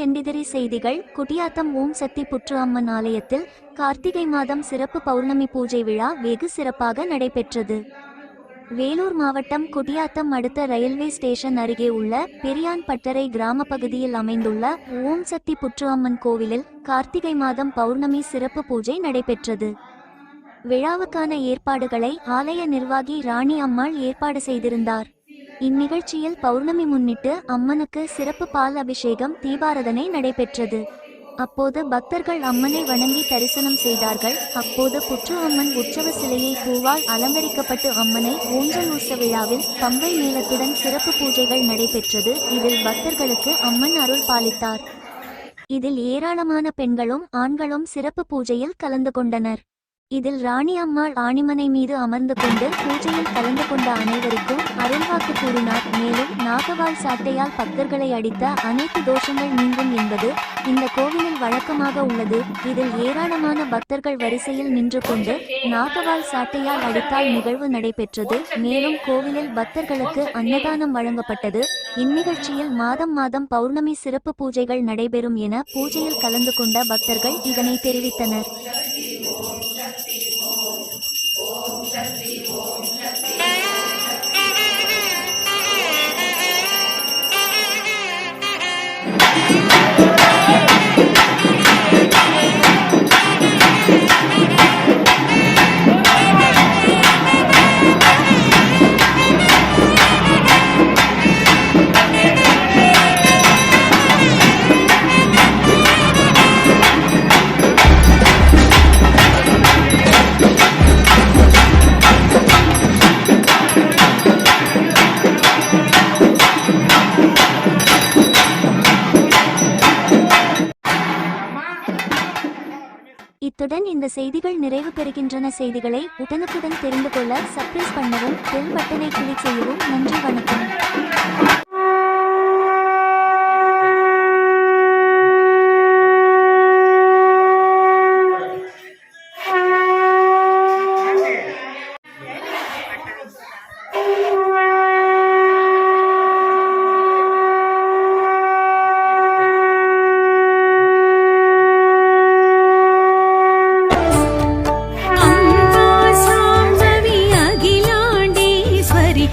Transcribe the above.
எண்டிதிரி செய்திகள். குடியாத்தம் ஓம் சக்தி புற்று அம்மன் ஆலயத்தில் கார்த்திகை மாதம் சிறப்பு பௌர்ணமி பூஜை விழா வெகு சிறப்பாக நடைபெற்றது. வேலூர் மாவட்டம் குடியாத்தம் அடுத்த ரயில்வே ஸ்டேஷன் அருகே உள்ள பெரியான் பட்டறை கிராம பகுதியில் அமைந்துள்ள ஓம் சக்தி புற்று அம்மன் கோவிலில் கார்த்திகை மாதம் பௌர்ணமி சிறப்பு பூஜை நடைபெற்றது. விழாவுக்கான ஏற்பாடுகளை ஆலய நிர்வாகி ராணி அம்மாள் ஏற்பாடு செய்திருந்தார். இந்நிகழ்ச்சியில் பௌர்ணமி முன்னிட்டு அம்மனுக்கு சிறப்பு பால் அபிஷேகம் தீபாராதனை நடைபெற்றது. அப்போது பக்தர்கள் அம்மனை வணங்கி தரிசனம் செய்தார்கள். அப்போது புற்று அம்மன் உற்சவ சிலையை பூவால் அலங்கரிக்கப்பட்டு அம்மனை ஊஞ்சல் உற்சவ விழாவில் பம்பை மேளத்துடன் சிறப்பு பூஜைகள் நடைபெற்றது. இதில் பக்தர்களுக்கு அம்மன் அருள் பாலித்தார். இதில் ஏராளமான பெண்களும் ஆண்களும் சிறப்பு பூஜையில் கலந்து கொண்டனர். இதில் ராணி அம்மாள் ஆணிமனை மீது அமர்ந்து கொண்டு பூஜையில் கலந்து கொண்ட அனைவருக்கும் அருள்வாக்கு கூறினார். மேலும் நாகவால் சாட்டையால் பக்தர்களை அடித்த அனைத்து தோஷங்கள் நீங்கும் என்பது இந்த கோவிலில் வழக்கமாக உள்ளது. இதில் ஏராளமான பக்தர்கள் வரிசையில் நின்று கொண்டு நாகவால் சாட்டையால் அடித்தால் நிகழ்வு நடைபெற்றது. மேலும் கோவிலில் பக்தர்களுக்கு அன்னதானம் வழங்கப்பட்டது. இந்நிகழ்ச்சியில் மாதம் பௌர்ணமி சிறப்பு பூஜைகள் நடைபெறும் என பூஜையில் கலந்து கொண்ட பக்தர்கள் இதனை தெரிவித்தனர். இத்துடன் இந்த செய்திகள் நிறைவு பெறுகின்றன. செய்திகளை உடனுக்குடன் தெரிந்து கொள்ள சப்ஸ்கிரைப் பண்ணவும், பெல் பட்டனை கிளிக் செய்யவும். நன்றி, வணக்கம். அகிலாண்டேஸ்வரி